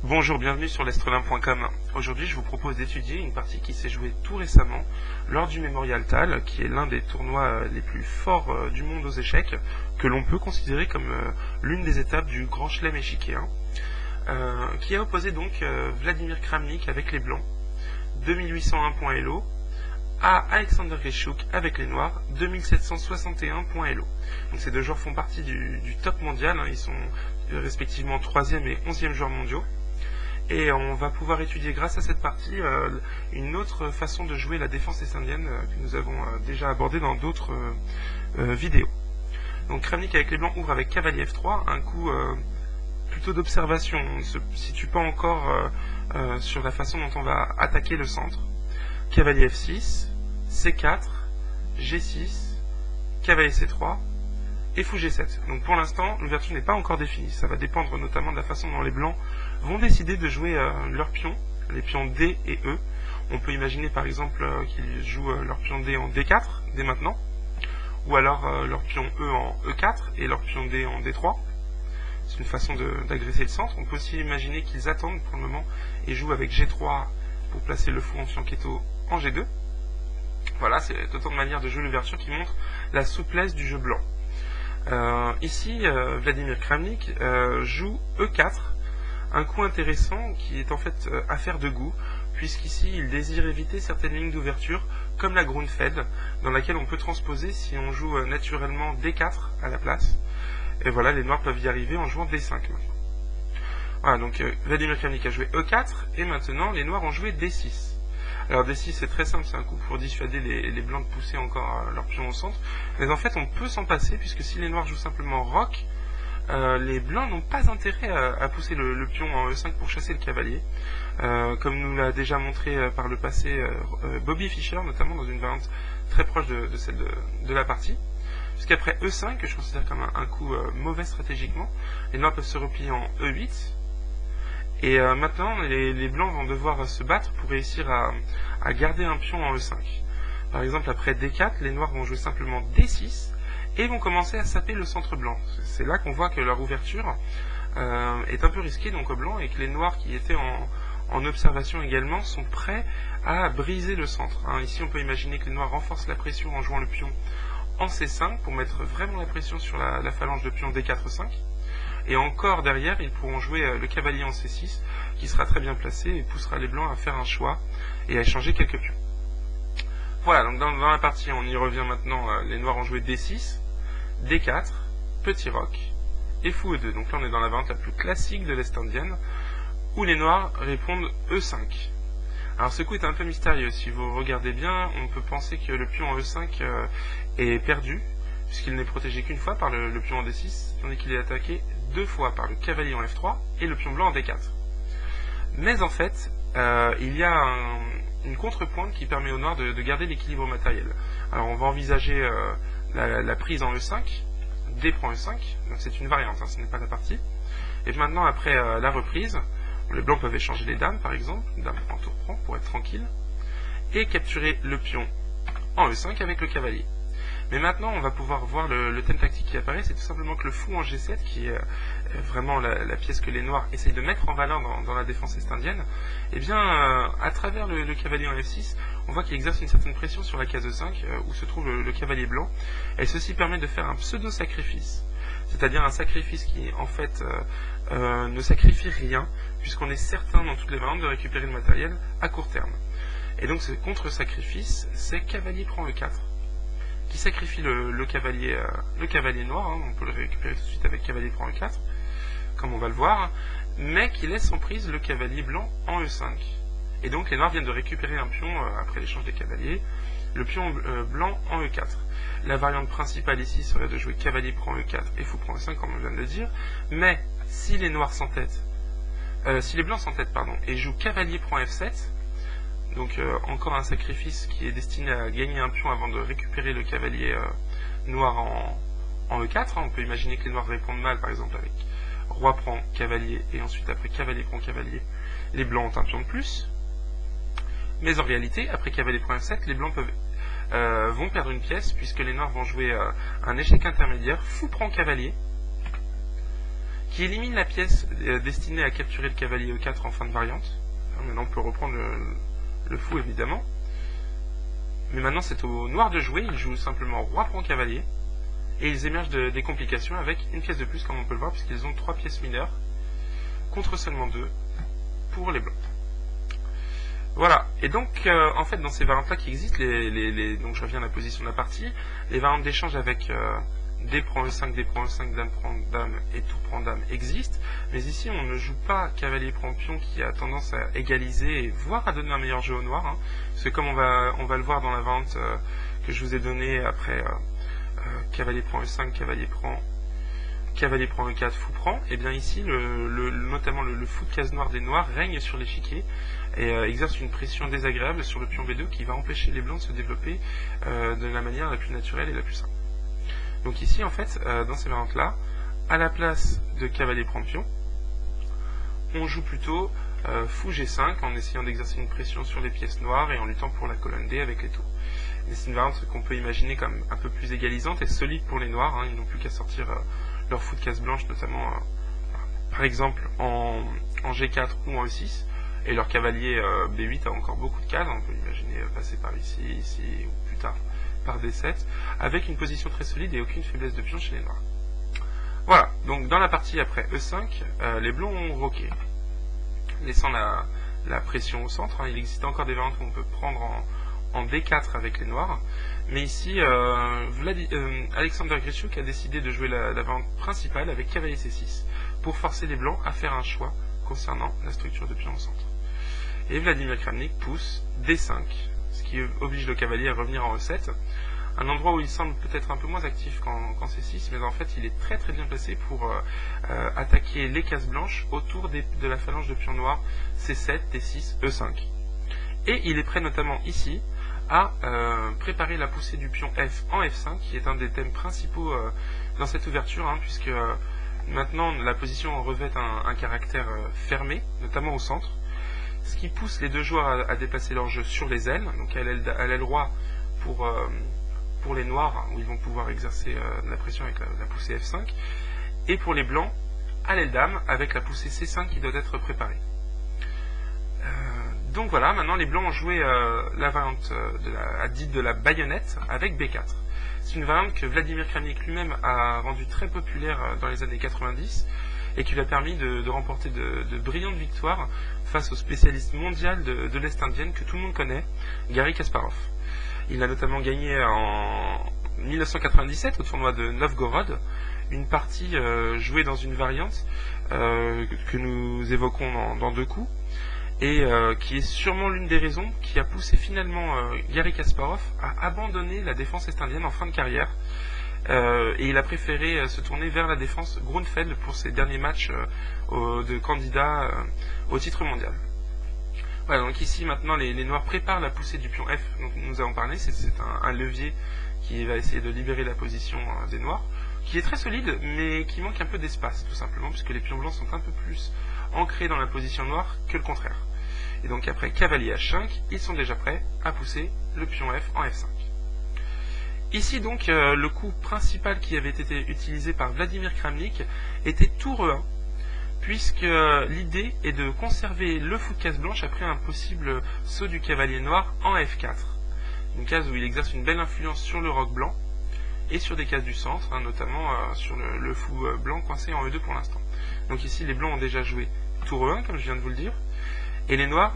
Bonjour, bienvenue sur l'Astrolin.com. Aujourd'hui, je vous propose d'étudier une partie qui s'est jouée tout récemment lors du Memorial Tal, qui est l'un des tournois les plus forts du monde aux échecs, que l'on peut considérer comme l'une des étapes du Grand Chelem échiquéen, qui a opposé donc Vladimir Kramnik avec les Blancs, 2801 points Elo, à Alexander Grischuk avec les Noirs, 2761 points Elo. Donc ces deux joueurs font partie du top mondial, ils sont respectivement 3e et 11e joueurs mondiaux. Et on va pouvoir étudier grâce à cette partie une autre façon de jouer la défense est-indienne que nous avons déjà abordée dans d'autres vidéos. Donc Kramnik avec les Blancs ouvre avec cavalier F3, un coup plutôt d'observation, on ne se situe pas encore sur la façon dont on va attaquer le centre. Cavalier F6, C4, G6, cavalier C3 et fou G7. Donc pour l'instant, l'ouverture n'est pas encore définie. Ça va dépendre notamment de la façon dont les Blancs vont décider de jouer leurs pions, les pions D et E. On peut imaginer par exemple qu'ils jouent leur pion D en D4 dès maintenant, ou alors leur pion E en E4 et leur pion D en D3. C'est une façon d'agresser le centre. On peut aussi imaginer qu'ils attendent pour le moment et jouent avec G3 pour placer le fou en fianchetto en G2. Voilà, c'est autant de manières de jouer l'ouverture qui montrent la souplesse du jeu blanc. Ici, Vladimir Kramnik joue E4, un coup intéressant qui est en fait affaire de goût, puisqu'ici il désire éviter certaines lignes d'ouverture, comme la Grunfeld, dans laquelle on peut transposer si on joue naturellement D4 à la place. Et voilà, les Noirs peuvent y arriver en jouant D5. Voilà, donc Vladimir Kramnik a joué E4, et maintenant les Noirs ont joué D6. Alors D6 c'est très simple, c'est un coup pour dissuader les Blancs de pousser encore leur pion au centre, mais en fait on peut s'en passer, puisque si les Noirs jouent simplement Roc, les Blancs n'ont pas intérêt à pousser le pion en E5 pour chasser le cavalier, comme nous l'a déjà montré par le passé Bobby Fischer, notamment dans une variante très proche de celle de la partie. Puisqu'après E5, que je considère comme un coup mauvais stratégiquement, les Noirs peuvent se replier en E8, et maintenant les Blancs vont devoir se battre pour réussir à garder un pion en E5. Par exemple, après D4, les Noirs vont jouer simplement D6, et vont commencer à saper le centre blanc. C'est là qu'on voit que leur ouverture est un peu risquée donc au blanc, et que les Noirs qui étaient en observation également sont prêts à briser le centre. Ici on peut imaginer que les Noirs renforcent la pression en jouant le pion en C5 pour mettre vraiment la pression sur la phalange de pion D4-5, et encore derrière ils pourront jouer le cavalier en C6 qui sera très bien placé et poussera les Blancs à faire un choix et à échanger quelques pions. Voilà, donc dans la partie on y revient maintenant, les Noirs ont joué D6, D4, petit roc et fou E2. Donc là on est dans la variante la plus classique de l'Est indienne, où les Noirs répondent E5. Alors ce coup est un peu mystérieux. Si vous regardez bien, on peut penser que le pion en E5 est perdu, puisqu'il n'est protégé qu'une fois par le pion en D6, tandis qu'il est attaqué deux fois par le cavalier en F3 et le pion blanc en D4. Mais en fait, il y a une contrepointe qui permet aux Noirs de garder l'équilibre matériel. Alors on va envisager la prise en E5, D prend E5, donc c'est une variante, ce n'est pas la partie. Et maintenant, après la reprise, les Blancs peuvent échanger les dames, par exemple, dame prend, tour prend, pour être tranquille, et capturer le pion en E5 avec le cavalier. Mais maintenant, on va pouvoir voir le thème tactique qui apparaît, c'est tout simplement que le fou en G7, qui est vraiment la pièce que les Noirs essayent de mettre en valeur dans la défense est-indienne, eh bien, à travers le cavalier en F6, on voit qu'il exerce une certaine pression sur la case E5, où se trouve le cavalier blanc, et ceci permet de faire un pseudo-sacrifice, c'est-à-dire un sacrifice qui, en fait, ne sacrifie rien, puisqu'on est certain dans toutes les variantes de récupérer le matériel à court terme. Et donc, ce contre-sacrifice, c'est cavalier prend E4. Qui sacrifie le cavalier noir, on peut le récupérer tout de suite avec cavalier prend E4, comme on va le voir, mais qui laisse en prise le cavalier blanc en E5. Et donc les Noirs viennent de récupérer un pion après l'échange des cavaliers, le pion blanc en E4. La variante principale ici serait de jouer cavalier prend E4 et fou prend E5, comme on vient de le dire, mais si les Noirs s'entêtent, si les Blancs s'entêtent, et jouent cavalier prend F7, donc encore un sacrifice qui est destiné à gagner un pion avant de récupérer le cavalier noir en E4. On peut imaginer que les Noirs répondent mal, par exemple avec roi prend cavalier, et ensuite après cavalier prend cavalier, les Blancs ont un pion de plus. Mais en réalité, après cavalier prend F7, les Blancs vont perdre une pièce, puisque les Noirs vont jouer un échec intermédiaire, fou prend cavalier, qui élimine la pièce destinée à capturer le cavalier E4 en fin de variante. Alors maintenant on peut reprendre le fou évidemment. Mais maintenant c'est au noir de jouer, ils jouent simplement roi prend cavalier, et ils émergent des complications avec une pièce de plus comme on peut le voir, puisqu'ils ont 3 pièces mineures, contre seulement 2 pour les blancs. Voilà, et donc en fait dans ces variantes-là qui existent, donc je reviens à la position de la partie, les variantes d'échange avec D prend E5, D prend E5, Dame prend Dame et Tour prend Dame existent, mais ici on ne joue pas cavalier prend pion qui a tendance à égaliser, voire à donner un meilleur jeu au noir, hein, parce que comme on va le voir dans la variante que je vous ai donnée après cavalier prend E5, cavalier prend E4, fou prend, et bien ici notamment le fou de case noire des noirs règne sur l'échiquier et exerce une pression désagréable sur le pion B2 qui va empêcher les blancs de se développer de la manière la plus naturelle et la plus simple. Donc ici en fait, dans ces variantes là, à la place de cavalier prend pion, on joue plutôt fou G5 en essayant d'exercer une pression sur les pièces noires et en luttant pour la colonne D avec les tours. C'est une variante qu'on peut imaginer comme un peu plus égalisante et solide pour les noirs, hein, ils n'ont plus qu'à sortir leur fou de case blanche, notamment par exemple en G4 ou en E6, et leur cavalier B8 a encore beaucoup de cases, on peut imaginer passer par ici, ou plus tard par D7, avec une position très solide et aucune faiblesse de pion chez les noirs. Voilà, donc dans la partie après E5, les blancs ont roqué, laissant la pression au centre, hein. Il existe encore des variantes qu'on peut prendre en D4 avec les noirs, mais ici Alexander Grischuk a décidé de jouer la variante principale avec cavalier C6 pour forcer les blancs à faire un choix concernant la structure de pion au centre. Et Vladimir Kramnik pousse D5, ce qui oblige le cavalier à revenir en E7, un endroit où il semble peut-être un peu moins actif qu'en C6, mais en fait il est très très bien placé pour attaquer les cases blanches autour de la phalange de pions noirs C7, D6, E5. Et il est prêt notamment ici à préparer la poussée du pion F en F5, qui est un des thèmes principaux dans cette ouverture, hein, puisque maintenant la position revêt un caractère fermé, notamment au centre, ce qui pousse les deux joueurs à déplacer leur jeu sur les ailes, donc à l'aile roi pour les noirs, où ils vont pouvoir exercer la pression avec la poussée F5, et pour les blancs, à l'aile dame, avec la poussée C5 qui doit être préparée. Donc voilà, maintenant les blancs ont joué la variante dite de la baïonnette avec B4. C'est une variante que Vladimir Kramnik lui-même a rendue très populaire dans les années 90 et qui lui a permis de remporter de brillantes victoires face au spécialiste mondial de l'Est indienne que tout le monde connaît, Garry Kasparov. Il a notamment gagné en 1997 au tournoi de Novgorod une partie jouée dans une variante que nous évoquons dans 2 coups, et qui est sûrement l'une des raisons qui a poussé finalement Garry Kasparov à abandonner la défense est-indienne en fin de carrière, et il a préféré se tourner vers la défense Grunfeld pour ses derniers matchs de candidat au titre mondial. Voilà, donc ici maintenant les noirs préparent la poussée du pion F dont nous avons parlé, c'est un levier qui va essayer de libérer la position des noirs, qui est très solide mais qui manque un peu d'espace tout simplement, puisque les pions blancs sont un peu plus ancrés dans la position noire que le contraire. Et donc après cavalier H5, ils sont déjà prêts à pousser le pion F en F5. Ici donc le coup principal qui avait été utilisé par Vladimir Kramnik était tour E1, puisque l'idée est de conserver le fou de case blanche après un possible saut du cavalier noir en F4. Une case où il exerce une belle influence sur le roc blanc et sur des cases du centre, hein, notamment sur le fou blanc coincé en E2 pour l'instant. Donc ici les blancs ont déjà joué tour E1 comme je viens de vous le dire, et les noirs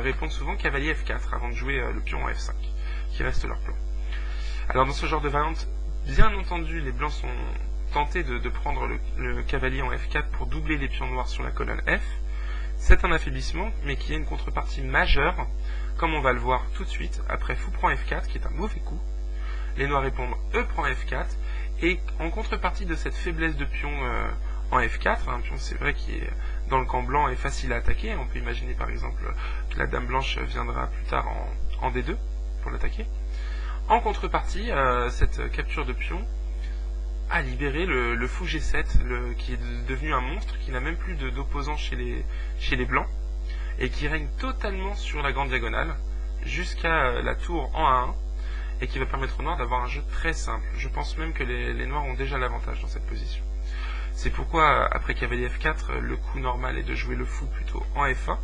répondent souvent cavalier F4 avant de jouer le pion en F5, qui reste leur plan. Alors dans ce genre de variante, bien entendu les blancs sont tentés de prendre le cavalier en F4 pour doubler les pions noirs sur la colonne F. C'est un affaiblissement, mais qui a une contrepartie majeure, comme on va le voir tout de suite, après fou prend F4, qui est un mauvais coup. Les noirs répondent E prend F4, et en contrepartie de cette faiblesse de pion en F4, un pion c'est vrai qui est dans le camp blanc et facile à attaquer, on peut imaginer par exemple que la dame blanche viendra plus tard en D2 pour l'attaquer. En contrepartie, cette capture de pion a libéré le fou G7, qui est devenu un monstre, qui n'a même plus d'opposants chez les blancs, et qui règne totalement sur la grande diagonale, jusqu'à la tour en A1, et qui va permettre aux noirs d'avoir un jeu très simple. Je pense même que les noirs ont déjà l'avantage dans cette position. C'est pourquoi, après cavalier F4, le coup normal est de jouer le fou plutôt en F1.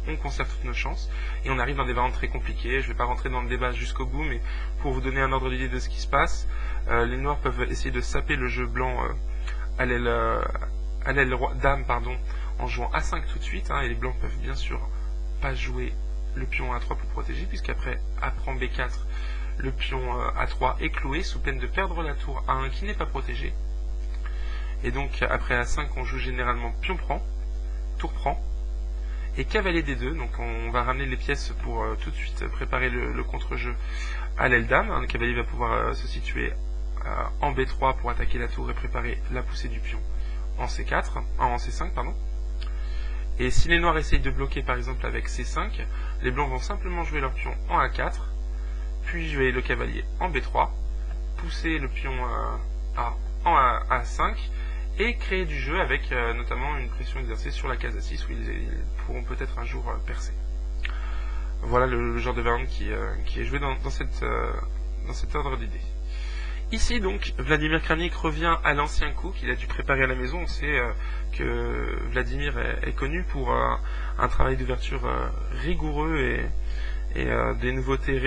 On conserve toutes nos chances, et on arrive dans des variantes très compliquées. Je ne vais pas rentrer dans le débat jusqu'au bout, mais pour vous donner un ordre d'idée de ce qui se passe, les noirs peuvent essayer de saper le jeu blanc à l'aile dame, en jouant A5 tout de suite, et les blancs peuvent bien sûr pas jouer le pion A3 pour protéger, puisqu'après A prend B4, le pion A3 est cloué, sous peine de perdre la tour A1 qui n'est pas protégée. Et donc après A5, on joue généralement pion prend, tour prend, et cavalier D2, donc on va ramener les pièces pour tout de suite préparer le contre-jeu à l'aile dame. Le cavalier va pouvoir se situer en B3 pour attaquer la tour et préparer la poussée du pion en C5, pardon. Et si les noirs essayent de bloquer par exemple avec C5, les blancs vont simplement jouer leur pion en A4, puis jouer le cavalier en B3, pousser le pion en A5, et créer du jeu avec notamment une pression exercée sur la case A6 où ils pourront peut-être un jour percer. Voilà le genre de variante qui est joué dans cet ordre d'idées. Ici donc, Vladimir Kramnik revient à l'ancien coup qu'il a dû préparer à la maison. On sait que Vladimir est connu pour un travail d'ouverture rigoureux et des nouveautés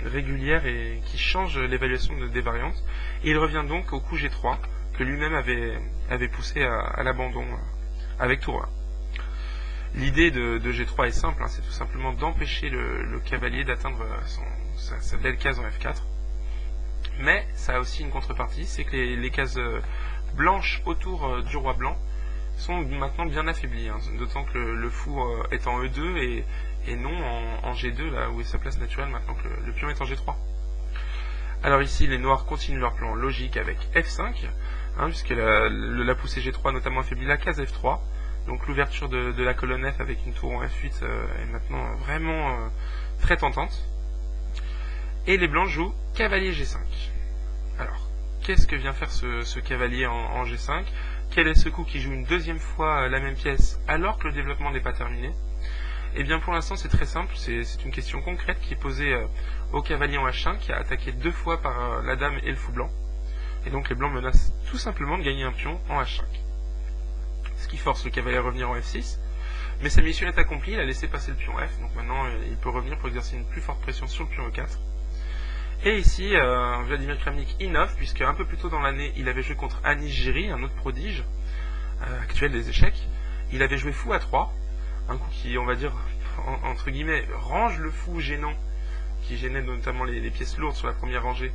régulières et qui changent l'évaluation des variantes. Et il revient donc au coup G3 que lui-même avait poussé à l'abandon avec tour 1. L'idée de G3 est simple, c'est tout simplement d'empêcher le cavalier d'atteindre sa belle case en F4. Mais ça a aussi une contrepartie, c'est que les cases blanches autour du roi blanc sont maintenant bien affaiblies, d'autant que le fou est en E2 et non en G2, là où est sa place naturelle maintenant que le pion est en G3. Alors ici, les noirs continuent leur plan logique avec F5, puisque la poussée G3 notamment affaiblit la case F3, donc l'ouverture de la colonne F avec une tour en F8 est maintenant vraiment très tentante. Et les blancs jouent cavalier G5. Alors, qu'est-ce que vient faire ce cavalier en G5? Quel est ce coup qui joue une deuxième fois la même pièce alors que le développement n'est pas terminé? Eh bien pour l'instant c'est très simple, c'est une question concrète qui est posée au cavalier en H5 qui a attaqué 2 fois par la dame et le fou blanc. Et donc les blancs menacent tout simplement de gagner un pion en H5. Ce qui force le cavalier à revenir en F6. Mais sa mission est accomplie, il a laissé passer le pion F, donc maintenant il peut revenir pour exercer une plus forte pression sur le pion E4. Et ici, Vladimir Kramnik innove, puisque un peu plus tôt dans l'année, il avait joué contre Anish Giri, un autre prodige actuel des échecs. Il avait joué fou A3, un coup qui, on va dire, entre guillemets, range le fou gênant, qui gênait notamment les pièces lourdes sur la première rangée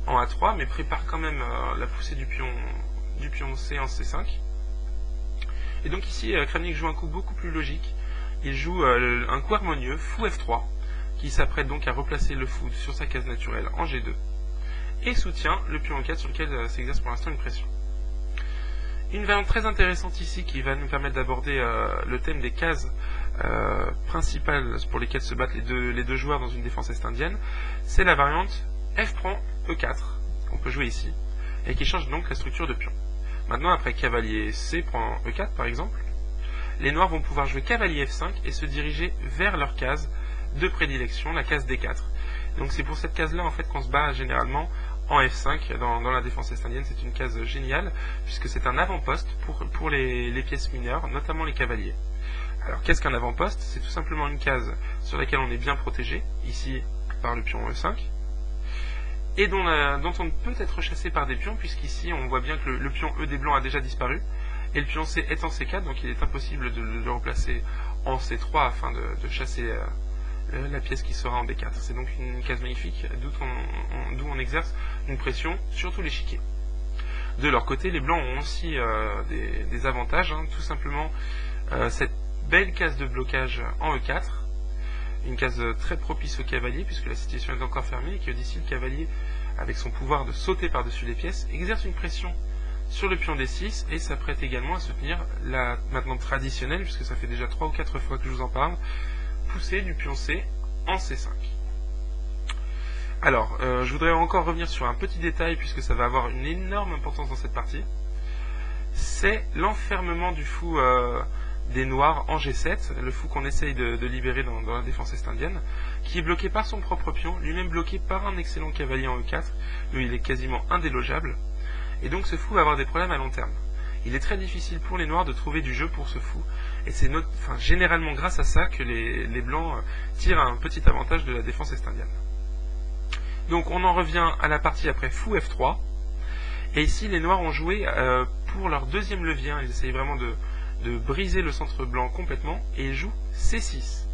en A3, mais prépare quand même la poussée du pion C en C5. Et donc ici, Kramnik joue un coup beaucoup plus logique. Il joue un coup harmonieux, fou F3, qui s'apprête donc à replacer le fou sur sa case naturelle en G2, et soutient le pion E4 sur lequel s'exerce pour l'instant une pression. Une variante très intéressante ici qui va nous permettre d'aborder le thème des cases principales pour lesquelles se battent les deux joueurs dans une défense est-indienne, c'est la variante F prend E4, qu'on peut jouer ici, et qui change donc la structure de pion. Maintenant, après cavalier C prend E4 par exemple, les noirs vont pouvoir jouer cavalier F5 et se diriger vers leur case de prédilection, la case D4. Donc c'est pour cette case-là en fait qu'on se bat généralement en F5 dans la défense est-indienne. C'est une case géniale puisque c'est un avant-poste pour les pièces mineures, notamment les cavaliers. Alors qu'est-ce qu'un avant-poste? C'est tout simplement une case sur laquelle on est bien protégé, ici par le pion E5, et dont on ne peut être chassé par des pions, puisqu'ici on voit bien que le pion E des blancs a déjà disparu, et le pion C est en C4, donc il est impossible de le replacer en C3 afin de chasser la pièce qui sera en D4. C'est donc une case magnifique, d'où on exerce une pression sur tout l'échiquier. De leur côté, les blancs ont aussi des avantages, tout simplement cette belle case de blocage en E4, une case très propice au cavalier, puisque la situation est encore fermée, et que d'ici le cavalier, avec son pouvoir de sauter par-dessus les pièces, exerce une pression sur le pion D6, et s'apprête également à soutenir la maintenant traditionnelle, puisque ça fait déjà 3 ou 4 fois que je vous en parle, poussée du pion C en C5. Alors, je voudrais encore revenir sur un petit détail, puisque ça va avoir une énorme importance dans cette partie, c'est l'enfermement du fou des noirs en G7, le fou qu'on essaye de libérer dans la défense est-indienne, qui est bloqué par son propre pion, lui-même bloqué par un excellent cavalier en E4, où il est quasiment indélogeable, et donc ce fou va avoir des problèmes à long terme. il est très difficile pour les noirs de trouver du jeu pour ce fou. Et c'est généralement grâce à ça que les blancs tirent un petit avantage de la défense est-indienne. Donc on en revient à la partie après fou F3. Et ici les noirs ont joué pour leur deuxième levier. Ils essayent vraiment de briser le centre blanc complètement. Et ils jouent C6.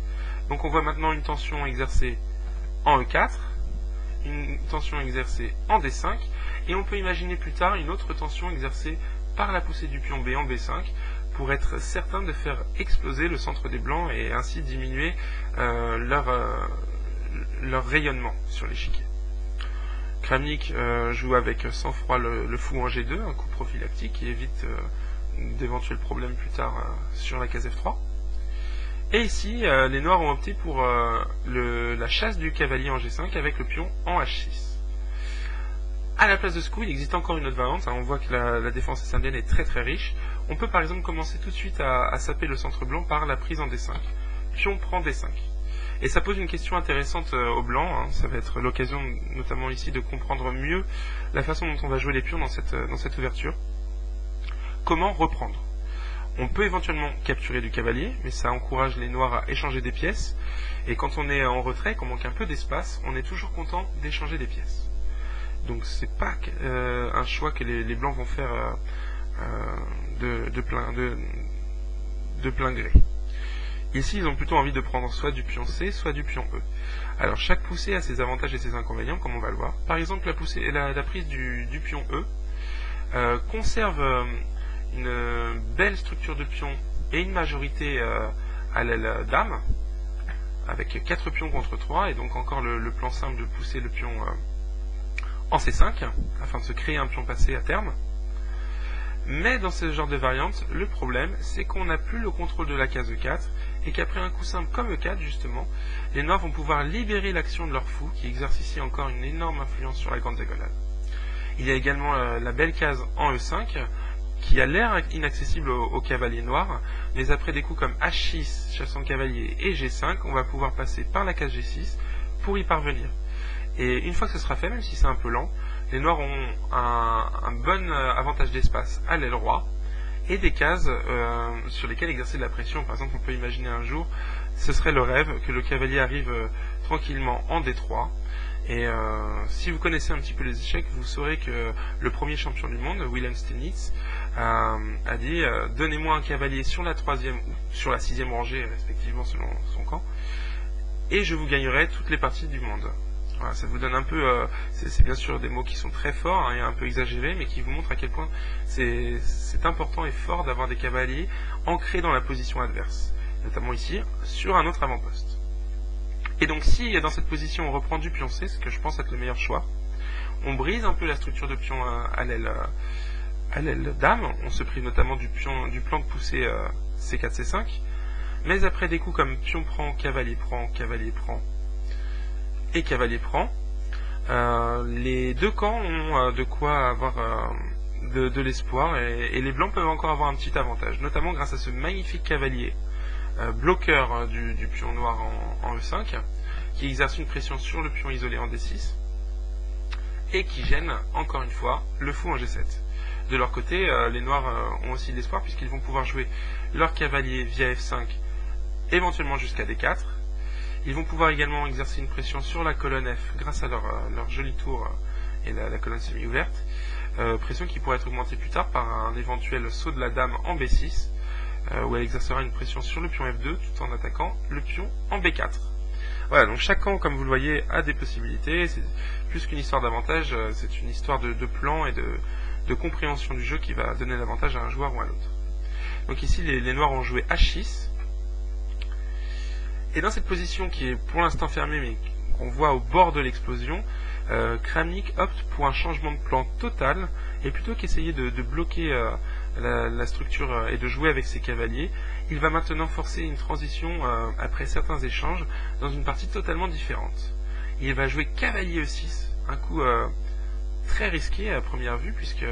Donc on voit maintenant une tension exercée en E4. Une tension exercée en D5. Et on peut imaginer plus tard une autre tension exercée par la poussée du pion B en B5 pour être certain de faire exploser le centre des blancs et ainsi diminuer leur rayonnement sur l'échiquier. Kramnik joue avec sang-froid le fou en G2, un coup prophylactique qui évite d'éventuels problèmes plus tard sur la case F3. Et ici, les noirs ont opté pour la chasse du cavalier en G5 avec le pion en H6. À la place de ce coup, il existe encore une autre variante. On voit que la défense est-indienne est très très riche. On peut par exemple commencer tout de suite à saper le centre blanc par la prise en D5. Pion prend D5. Et ça pose une question intéressante aux blancs. Ça va être l'occasion notamment ici de comprendre mieux la façon dont on va jouer les pions dans cette ouverture. Comment reprendre? On peut éventuellement capturer du cavalier, mais ça encourage les noirs à échanger des pièces. Et quand on est en retrait, qu'on manque un peu d'espace, on est toujours content d'échanger des pièces. Donc c'est pas un choix que les blancs vont faire de plein gré. Ici, ils ont plutôt envie de prendre soit du pion C, soit du pion E. Alors chaque poussée a ses avantages et ses inconvénients, comme on va le voir. Par exemple, la prise du pion E conserve une belle structure de pion et une majorité à l'aile dame, avec 4 pions contre 3, et donc encore le plan simple de pousser le pion en C5, afin de se créer un pion passé à terme. Mais dans ce genre de variante, le problème, c'est qu'on n'a plus le contrôle de la case E4, et qu'après un coup simple comme E4, justement, les noirs vont pouvoir libérer l'action de leur fou, qui exerce ici encore une énorme influence sur la grande diagonale. Il y a également la belle case en E5, qui a l'air inaccessible au cavalier noir, mais après des coups comme H6, chassant le cavalier, et G5, on va pouvoir passer par la case G6 pour y parvenir. Et une fois que ce sera fait, même si c'est un peu lent, les noirs ont un bon avantage d'espace à l'aile roi et des cases sur lesquelles exercer de la pression. Par exemple, on peut imaginer un jour, ce serait le rêve, que le cavalier arrive tranquillement en D3. Et si vous connaissez un petit peu les échecs, vous saurez que le premier champion du monde, Wilhelm Steinitz, a dit donnez-moi un cavalier sur la 3e ou sur la 6e rangée, respectivement selon son camp, et je vous gagnerai toutes les parties du monde. Voilà, ça vous donne un peu, c'est bien sûr des mots qui sont très forts et un peu exagérés, mais qui vous montrent à quel point c'est important et fort d'avoir des cavaliers ancrés dans la position adverse, notamment ici, sur un autre avant-poste. Et donc si dans cette position on reprend du pion C, ce que je pense être le meilleur choix, on brise un peu la structure de pion à l'aile dame, on se prive notamment du plan de poussée C4, C5, mais après des coups comme pion prend, cavalier prend, et cavalier prend, les deux camps ont de quoi avoir de l'espoir, et les blancs peuvent encore avoir un petit avantage, notamment grâce à ce magnifique cavalier bloqueur du pion noir en E5, qui exerce une pression sur le pion isolé en D6, et qui gêne, encore une fois, le fou en G7. De leur côté, les noirs ont aussi de l'espoir, puisqu'ils vont pouvoir jouer leur cavalier via F5, éventuellement jusqu'à D4. Ils vont pouvoir également exercer une pression sur la colonne F grâce à leur joli tour et la colonne semi-ouverte, pression qui pourrait être augmentée plus tard par un éventuel saut de la dame en B6, où elle exercera une pression sur le pion F2 tout en attaquant le pion en B4. Voilà, donc chaque camp, comme vous le voyez, a des possibilités. C'est plus qu'une histoire d'avantage, c'est une histoire de plan et de compréhension du jeu qui va donner l'avantage à un joueur ou à l'autre. Donc ici, les noirs ont joué H6. Et dans cette position qui est pour l'instant fermée, mais qu'on voit au bord de l'explosion, Kramnik opte pour un changement de plan total, et plutôt qu'essayer de bloquer la structure et de jouer avec ses cavaliers, il va maintenant forcer une transition après certains échanges dans une partie totalement différente. Il va jouer cavalier E6, un coup très risqué à première vue, puisque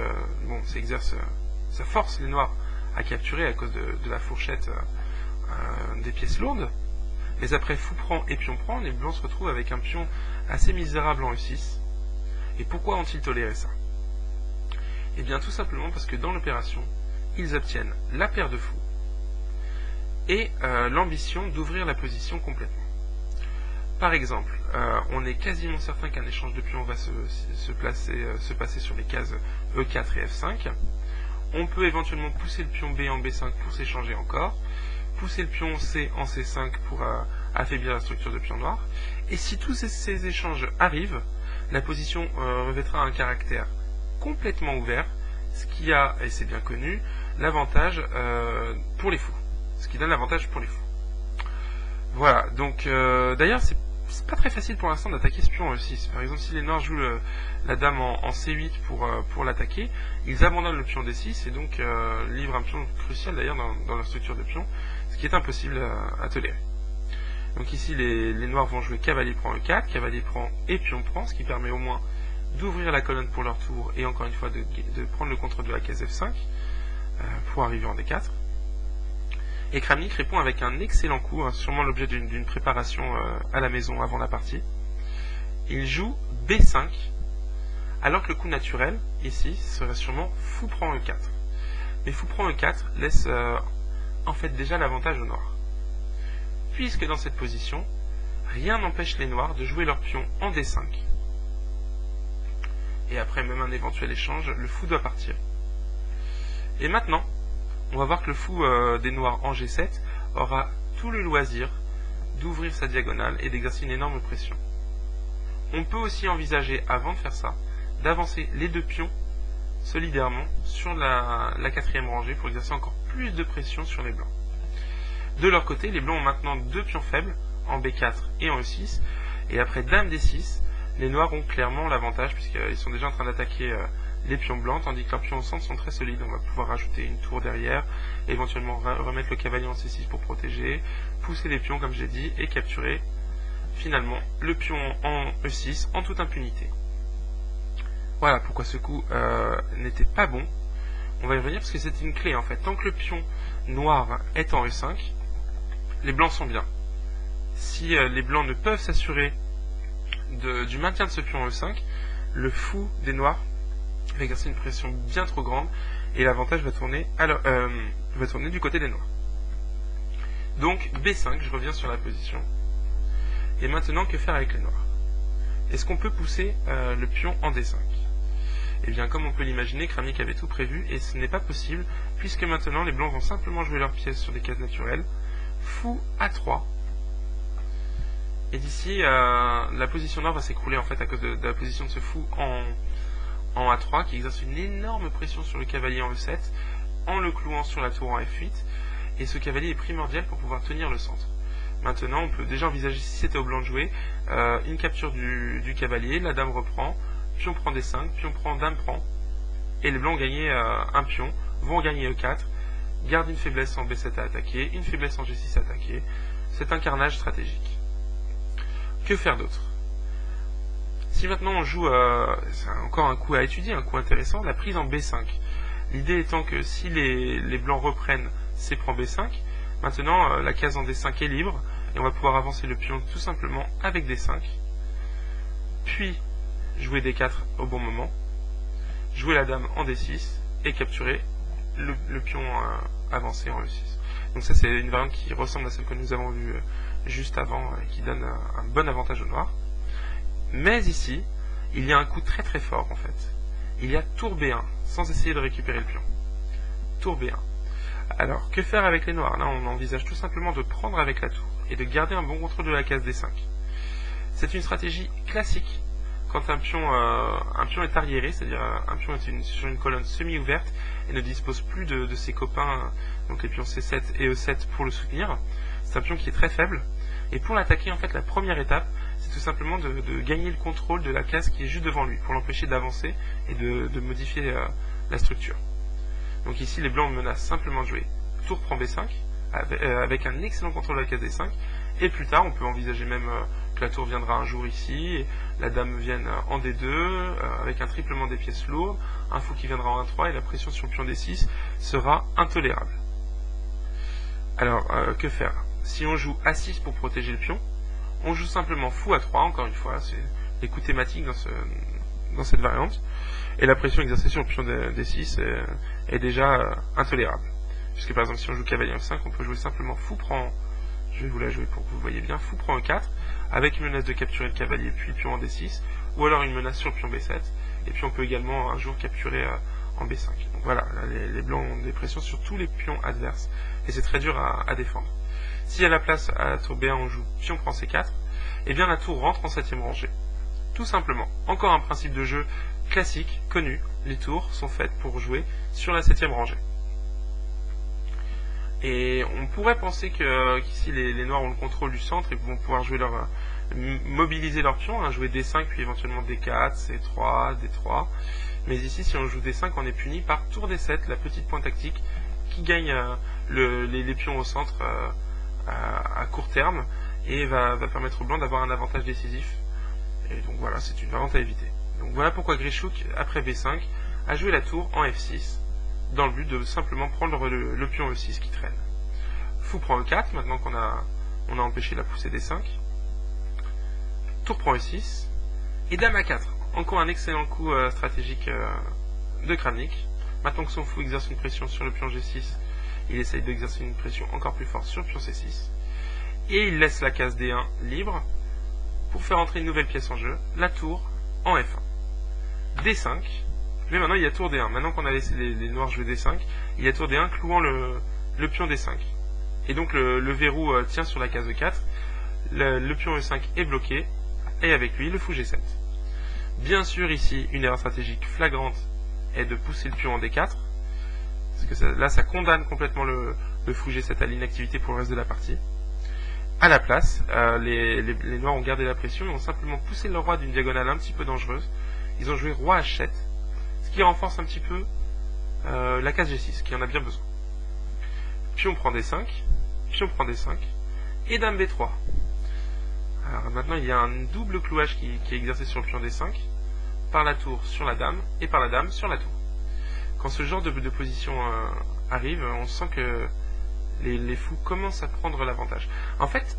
bon, ça force les noirs à capturer à cause de la fourchette des pièces lourdes. Mais après fou prend et pion prend, les blancs se retrouvent avec un pion assez misérable en E6. Et pourquoi ont-ils toléré ça? Eh bien tout simplement parce que dans l'opération, ils obtiennent la paire de fous et l'ambition d'ouvrir la position complètement. Par exemple, on est quasiment certain qu'un échange de pions va se passer sur les cases E4 et F5. On peut éventuellement pousser le pion B en B5 pour s'échanger encore, pousser le pion C en C5 pour affaiblir la structure de pion noir. Et si tous ces échanges arrivent, la position revêtra un caractère complètement ouvert, ce qui a, et c'est bien connu, l'avantage pour les fous. Ce qui donne l'avantage pour les fous. Voilà, donc d'ailleurs c'est pas très facile pour l'instant d'attaquer ce pion en E6. Par exemple, si les noirs jouent la dame en C8 pour l'attaquer, ils abandonnent le pion D6 et donc livrent un pion crucial d'ailleurs dans leur structure de pion, ce qui est impossible à tolérer. Donc ici les noirs vont jouer cavalier prend E4, cavalier prend et pion prend, ce qui permet au moins d'ouvrir la colonne pour leur tour et encore une fois de prendre le contrôle de la case F5 pour arriver en D4. Et Kramnik répond avec un excellent coup, sûrement l'objet d'une préparation à la maison avant la partie. Il joue B5, alors que le coup naturel, ici, serait sûrement fou prend E4. Mais fou prend E4 laisse en fait déjà l'avantage aux noirs. Puisque dans cette position, rien n'empêche les noirs de jouer leur pion en D5. Et après même un éventuel échange, le fou doit partir. Et maintenant, on va voir que le fou des noirs en G7 aura tout le loisir d'ouvrir sa diagonale et d'exercer une énorme pression. On peut aussi envisager, avant de faire ça, d'avancer les deux pions solidairement sur la quatrième rangée pour exercer encore plus de pression sur les blancs. De leur côté, les blancs ont maintenant deux pions faibles, en B4 et en E6, et après dame D6, les noirs ont clairement l'avantage puisqu'ils sont déjà en train d'attaquer les pions blancs, tandis que leurs pions au centre sont très solides. On va pouvoir rajouter une tour derrière, éventuellement remettre le cavalier en C6 pour protéger, pousser les pions comme j'ai dit, et capturer finalement le pion en E6 en toute impunité. Voilà pourquoi ce coup n'était pas bon. On va y revenir parce que c'est une clé en fait. Tant que le pion noir est en E5, les blancs sont bien. Si les blancs ne peuvent s'assurer du maintien de ce pion en E5, le fou des noirs va exercer une pression bien trop grande et l'avantage va tourner du côté des noirs. Donc B5, je reviens sur la position. Et maintenant, que faire avec les noirs? Est-ce qu'on peut pousser le pion en D5? Eh bien, comme on peut l'imaginer, Kramnik avait tout prévu et ce n'est pas possible puisque maintenant les blancs vont simplement jouer leurs pièces sur des cases naturelles. Fou A3. Et d'ici, la position noire va s'écrouler en fait à cause de la position de ce fou en A3 qui exerce une énorme pression sur le cavalier en E7 en le clouant sur la tour en F8 et ce cavalier est primordial pour pouvoir tenir le centre. Maintenant on peut déjà envisager, si c'était au blanc de jouer, une capture du cavalier, la dame reprend, pion prend D5, pion prend, dame prend et les blancs ont gagné un pion, vont gagner E4, gardent une faiblesse en B7 à attaquer, une faiblesse en G6 à attaquer. C'est un carnage stratégique. Que faire d'autre? Si maintenant on joue, c'est encore un coup à étudier, un coup intéressant, la prise en B5. L'idée étant que si les blancs reprennent C prend B5, maintenant la case en D5 est libre et on va pouvoir avancer le pion tout simplement avec D5. Puis jouer D4 au bon moment, jouer la dame en D6 et capturer le pion avancé en E6. Donc ça c'est une variante qui ressemble à celle que nous avons vue juste avant et qui donne un bon avantage au noir. Mais ici, il y a un coup très très fort en fait. Il y a tour B1, sans essayer de récupérer le pion. Tour B1. Alors, que faire avec les noirs? Là, on envisage tout simplement de prendre avec la tour et de garder un bon contrôle de la case D5. C'est une stratégie classique quand un pion est arriéré, c'est-à-dire un pion est sur une colonne semi-ouverte et ne dispose plus de ses copains, donc les pions C7 et E7 pour le soutenir. C'est un pion qui est très faible. Et pour l'attaquer, en fait, la première étape, c'est tout simplement de gagner le contrôle de la case qui est juste devant lui, pour l'empêcher d'avancer et de modifier la structure. Donc ici, les blancs menacent simplement de jouer tour prend B5, avec un excellent contrôle de la case D5, et plus tard, on peut envisager même que la tour viendra un jour ici, et la dame vienne en D2, avec un triplement des pièces lourdes, un fou qui viendra en A3, et la pression sur le pion D6 sera intolérable. Alors, que faire? Si on joue A6 pour protéger le pion, on joue simplement fou A3, encore une fois, c'est les coups thématiques dans cette variante. Et la pression exercée sur le pion D6 est déjà intolérable. Puisque par exemple si on joue cavalier F5, on peut jouer simplement fou prend, je vais vous la jouer pour que vous voyez bien, fou prend E4, avec une menace de capturer le cavalier puis le pion en D6, ou alors une menace sur le pion B7, et puis on peut également un jour capturer en B5. Donc voilà, là, les blancs ont des pressions sur tous les pions adverses, et c'est très dur à défendre. Si à la place à la tour B1 on joue pion prend C4, et bien la tour rentre en 7ème rangée. Tout simplement. Encore un principe de jeu classique, connu, les tours sont faites pour jouer sur la 7ème rangée. Et on pourrait penser qu'ici les noirs ont le contrôle du centre et vont pouvoir jouer mobiliser leur pion, hein, jouer D5 puis éventuellement D4, C3, D3. Mais ici si on joue D5 on est puni par tour D7, la petite pointe tactique qui gagne les pions au centre à court terme et va permettre aux blancs d'avoir un avantage décisif. Et donc voilà, c'est une variante à éviter. Donc voilà pourquoi Grischuk, après B5, a joué la tour en F6, dans le but de simplement prendre le pion E6 qui traîne. Fou prend E4, maintenant qu'on a empêché la poussée D5. Tour prend E6. Et dame A4. Encore un excellent coup stratégique de Kramnik. Maintenant que son fou exerce une pression sur le pion G6, il essaye d'exercer une pression encore plus forte sur le pion C6. Et il laisse la case D1 libre pour faire entrer une nouvelle pièce en jeu, la tour en F1. D5. Mais maintenant il y a tour D1. Maintenant qu'on a laissé les noirs jouer D5, il y a tour D1 clouant le pion D5. Et donc le verrou tient sur la case E4. Le pion E5 est bloqué. Et avec lui le fou G7. Bien sûr ici une erreur stratégique flagrante est de pousser le pion en D4. Parce que là ça condamne complètement le fou G7 à l'inactivité pour le reste de la partie. À la place, les noirs ont gardé la pression et ont simplement poussé le roi d'une diagonale un petit peu dangereuse. Ils ont joué roi H7. Ce qui renforce un petit peu la case G6, qui en a bien besoin. Pion prend D5, pion prend D5, et dame B3. Alors maintenant il y a un double clouage qui est exercé sur le pion D5, par la tour sur la dame, et par la dame sur la tour. Quand ce genre de position arrive, on sent que les fous commencent à prendre l'avantage. En fait,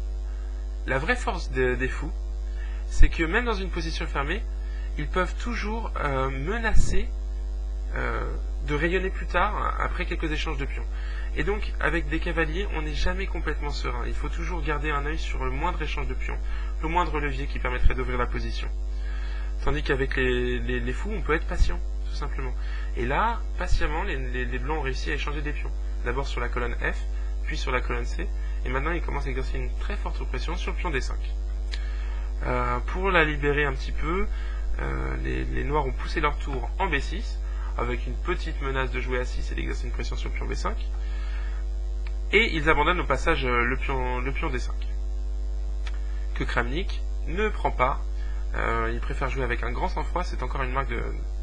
la vraie force des fous, c'est que même dans une position fermée, ils peuvent toujours menacer de rayonner plus tard, après quelques échanges de pions. Et donc, avec des cavaliers, on n'est jamais complètement serein. Il faut toujours garder un œil sur le moindre échange de pions, le moindre levier qui permettrait d'ouvrir la position. Tandis qu'avec les fous, on peut être patient, tout simplement. Et là, patiemment, les blancs ont réussi à échanger des pions. D'abord sur la colonne F, puis sur la colonne C, et maintenant ils commencent à exercer une très forte pression sur le pion D5. Pour la libérer un petit peu, les noirs ont poussé leur tour en B6, avec une petite menace de jouer A6 et d'exercer une pression sur le pion B5, et ils abandonnent au passage le pion D5, que Kramnik ne prend pas. Il préfère jouer avec un grand sang-froid, c'est encore une marque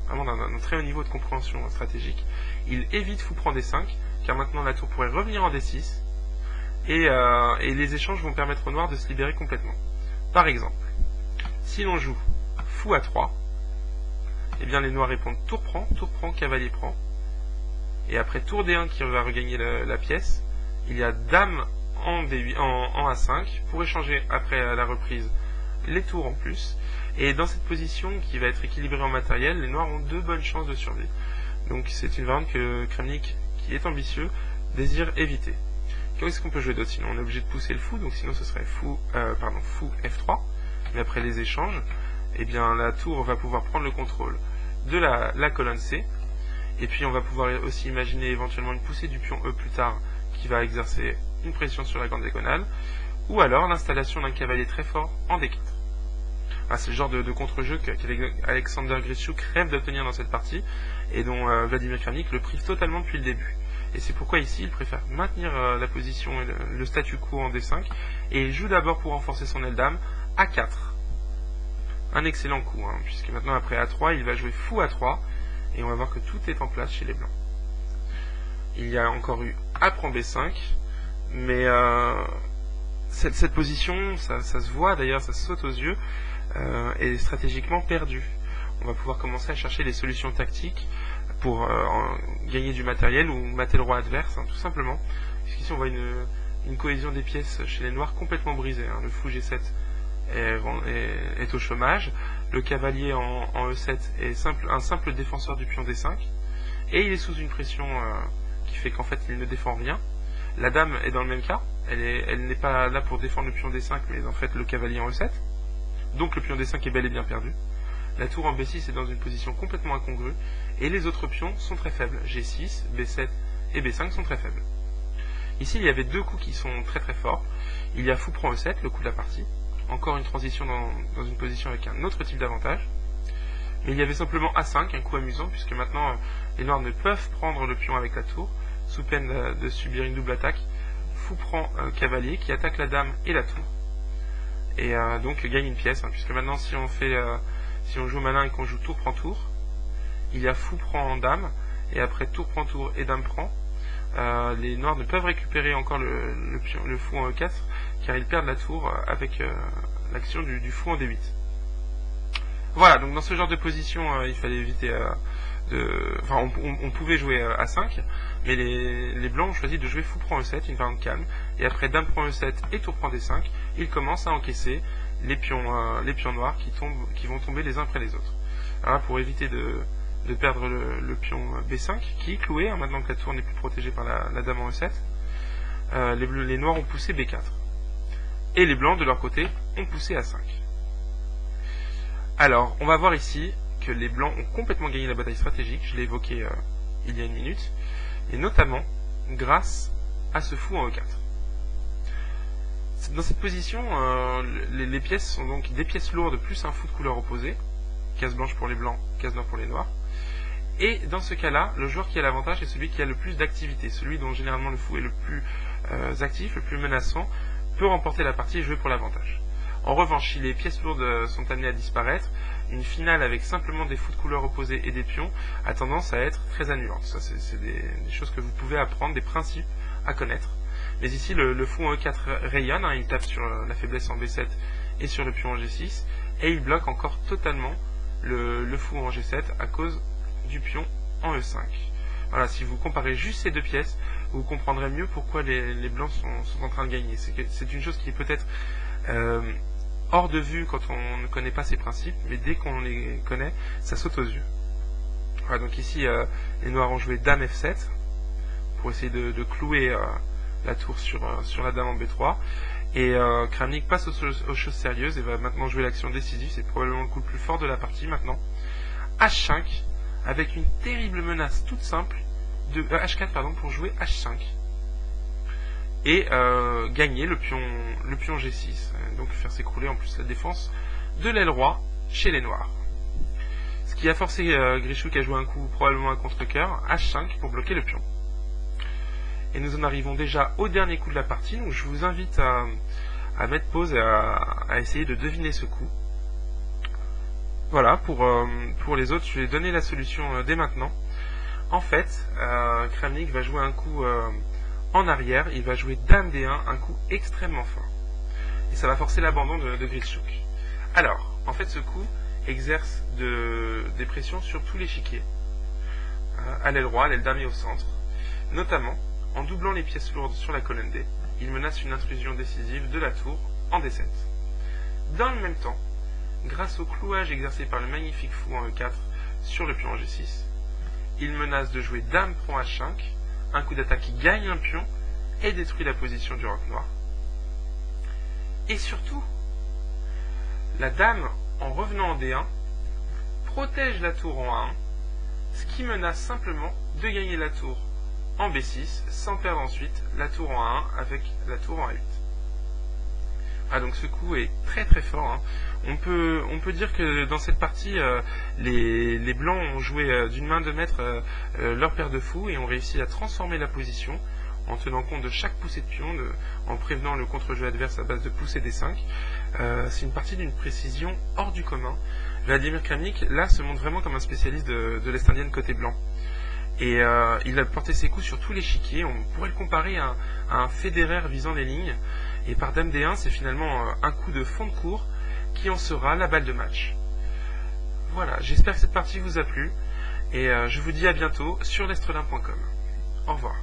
vraiment d'un très haut niveau de compréhension stratégique. Il évite fou prend D5, car maintenant la tour pourrait revenir en D6, et les échanges vont permettre aux noirs de se libérer complètement. Par exemple, si l'on joue fou A3, eh bien les noirs répondent tour prend, cavalier prend, et après tour D1 qui va regagner la pièce, il y a dame en A5 pour échanger après la reprise les tours en plus, et dans cette position qui va être équilibrée en matériel, les noirs ont de bonnes chances de survie. Donc c'est une variante que Kramnik, qui est ambitieux, désire éviter. Qu'est-ce qu'on peut jouer d'autre? Sinon on est obligé de pousser le fou, donc sinon ce serait fou F3, mais après les échanges, eh bien la tour va pouvoir prendre le contrôle de la colonne C, et puis on va pouvoir aussi imaginer éventuellement une poussée du pion E plus tard, qui va exercer une pression sur la grande diagonale, ou alors l'installation d'un cavalier très fort en D4. C'est le genre de contre-jeu qu'Alexander Grischuk rêve d'obtenir dans cette partie, et dont Vladimir Kramnik le prive totalement depuis le début. Et c'est pourquoi ici il préfère maintenir la position et le statu quo en D5, et il joue d'abord pour renforcer son aile dame A4. Un excellent coup, puisque maintenant après A3 il va jouer fou A3, et on va voir que tout est en place chez les blancs. Il y a encore eu A prend B5, mais cette position, ça se voit d'ailleurs, ça se saute aux yeux, est stratégiquement perdue. On va pouvoir commencer à chercher des solutions tactiques pour gagner du matériel ou mater le roi adverse, tout simplement. Puisqu'ici on voit une cohésion des pièces chez les noirs complètement brisée. Le fou G7 est au chômage, le cavalier en E7 est un simple défenseur du pion D5, et il est sous une pression qui fait qu'en fait il ne défend rien. La dame est dans le même cas, elle n'est pas là pour défendre le pion D5, mais en fait le cavalier en E7, donc le pion D5 est bel et bien perdu. La tour en B6 est dans une position complètement incongrue, et les autres pions sont très faibles. G6, B7 et B5 sont très faibles. Ici, il y avait deux coups qui sont très très forts. Il y a fou prend E7, le coup de la partie. Encore une transition dans une position avec un autre type d'avantage. Mais il y avait simplement A5, un coup amusant, puisque maintenant les noirs ne peuvent prendre le pion avec la tour, sous peine de subir une double attaque. Fou prend cavalier, qui attaque la dame et la tour. Et donc gagne une pièce, puisque maintenant si on joue malin et qu'on joue tour prend tour, il y a fou prend dame, et après tour prend tour et dame prend, les noirs ne peuvent récupérer encore le fou en E4, car ils perdent la tour avec l'action du fou en D8. Voilà, donc dans ce genre de position, il fallait éviter on pouvait jouer A5, mais les blancs ont choisi de jouer fou prend E7, une variante calme, et après dame prend E7 et tour prend D5, ils commencent à encaisser les pions noirs qui vont tomber les uns après les autres. Alors là, pour éviter de perdre le pion B5, qui est cloué, maintenant que la tour n'est plus protégée par la dame en E7, les noirs ont poussé B4. Et les blancs, de leur côté, ont poussé A5. Alors, on va voir ici que les blancs ont complètement gagné la bataille stratégique, je l'ai évoqué il y a une minute, et notamment grâce à ce fou en E4. Dans cette position, les pièces sont donc des pièces lourdes plus un fou de couleur opposée, case blanche pour les blancs, case noire pour les noirs. Et dans ce cas-là, le joueur qui a l'avantage est celui qui a le plus d'activité, celui dont généralement le fou est le plus actif, le plus menaçant, peut remporter la partie et jouer pour l'avantage. En revanche, si les pièces lourdes sont amenées à disparaître, une finale avec simplement des fous de couleur opposée et des pions a tendance à être très annulante. Ça, c'est des choses que vous pouvez apprendre, des principes à connaître. Mais ici, le fou en E4 rayonne, il tape sur la faiblesse en B7 et sur le pion en G6, et il bloque encore totalement le fou en G7 à cause du pion en E5. Voilà, si vous comparez juste ces deux pièces, vous comprendrez mieux pourquoi les blancs sont en train de gagner. C'est une chose qui est peut-être hors de vue quand on ne connaît pas ces principes, mais dès qu'on les connaît, ça saute aux yeux. Voilà, donc ici, les noirs ont joué dame F7 pour essayer de clouer la tour sur la dame en B3. Et Kramnik passe aux choses sérieuses et va maintenant jouer l'action décisive. C'est probablement le coup le plus fort de la partie maintenant. H5, avec une terrible menace toute simple, de H4 pour jouer H5. Et gagner le pion G6. Donc faire s'écrouler en plus la défense de l'aile roi chez les noirs. Ce qui a forcé Grischuk à jouer un coup, probablement un contre-cœur, H5 pour bloquer le pion. Et nous en arrivons déjà au dernier coup de la partie, donc je vous invite à mettre pause et à essayer de deviner ce coup. Voilà, pour les autres, je vais donner la solution dès maintenant. En fait, Kramnik va jouer un coup en arrière, il va jouer dame D1, un coup extrêmement fort. Et ça va forcer l'abandon de Grischuk. Alors, en fait, ce coup exerce des pressions sur tout l'échiquier, à l'aile roi, à l'aile dame et au centre. Notamment, en doublant les pièces lourdes sur la colonne D, il menace une intrusion décisive de la tour en D7. Dans le même temps, grâce au clouage exercé par le magnifique fou en E4 sur le pion en G6, il menace de jouer dame prend H5, un coup d'attaque qui gagne un pion et détruit la position du roc noir. Et surtout, la dame, en revenant en D1, protège la tour en A1, ce qui menace simplement de gagner la tour en B6, sans perdre ensuite la tour en A1 avec la tour en A8. Ah, donc ce coup est très très fort. On peut dire que dans cette partie, les blancs ont joué d'une main de maître leur paire de fous et ont réussi à transformer la position en tenant compte de chaque poussée de pion, en prévenant le contre-jeu adverse à base de poussée D5. C'est une partie d'une précision hors du commun. Vladimir Kramnik, là, se montre vraiment comme un spécialiste de l'Est indienne côté blanc. Et il a porté ses coups sur tout l'échiquier. On pourrait le comparer à un Federer visant les lignes. Et par dame D1, c'est finalement un coup de fond de cours qui en sera la balle de match. Voilà, j'espère que cette partie vous a plu. Et je vous dis à bientôt sur lestrelin.com. Au revoir.